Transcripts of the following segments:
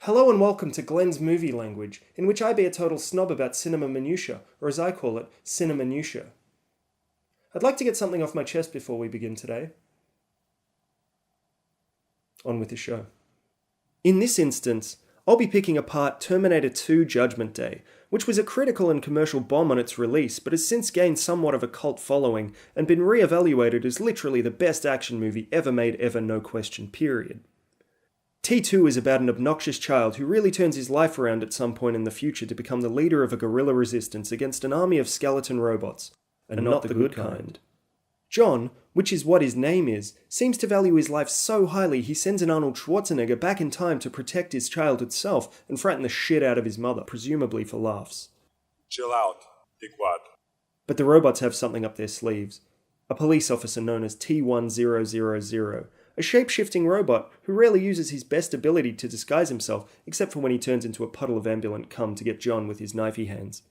Hello and welcome to Glenn's Movie Language, in which I be a total snob about cinema minutiae, or as I call it, cineminutiae. I'd like to get something off my chest before we begin today. On with the show. In this instance, I'll be picking apart Terminator 2 Judgment Day, which was a critical and commercial bomb on its release, but has since gained somewhat of a cult following and been re-evaluated as literally the best action movie ever made ever, no question, period. T2 is about an obnoxious child who really turns his life around at some point in the future to become the leader of a guerrilla resistance against an army of skeleton robots, and not the good kind. John, which is what his name is, seems to value his life so highly he sends an Arnold Schwarzenegger back in time to protect his childhood self and frighten the shit out of his mother, presumably for laughs. Chill out, dickwad. But the robots have something up their sleeves. A police officer known as T1000, a shape-shifting robot who rarely uses his best ability to disguise himself except for when he turns into a puddle of ambulant cum to get John with his knifey hands.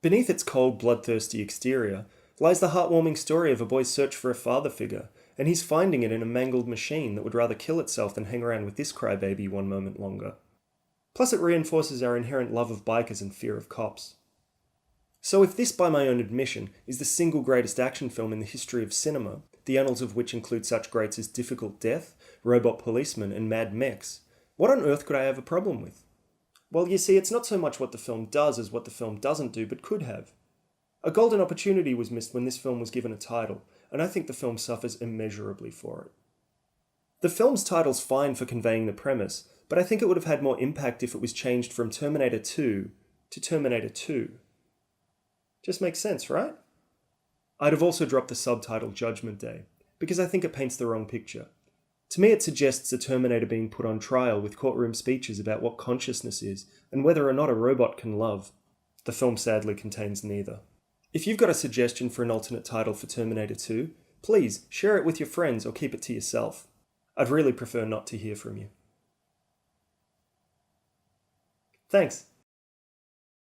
Beneath its cold, bloodthirsty exterior lies the heartwarming story of a boy's search for a father figure, and he's finding it in a mangled machine that would rather kill itself than hang around with this crybaby one moment longer. Plus it reinforces our inherent love of bikers and fear of cops. So if this, by my own admission, is the single greatest action film in the history of cinema, the annals of which include such greats as Difficult Death, Robot Policeman, and Mad Mechs, what on earth could I have a problem with? Well, you see, it's not so much what the film does as what the film doesn't do, but could have. A golden opportunity was missed when this film was given a title, and I think the film suffers immeasurably for it. The film's title's fine for conveying the premise, but I think it would have had more impact if it was changed from Terminator 2 to Terminator 2. Just makes sense, right? I'd have also dropped the subtitle Judgment Day, because I think it paints the wrong picture. To me, it suggests a Terminator being put on trial with courtroom speeches about what consciousness is, and whether or not a robot can love. The film sadly contains neither. If you've got a suggestion for an alternate title for Terminator 2, please share it with your friends or keep it to yourself. I'd really prefer not to hear from you. Thanks.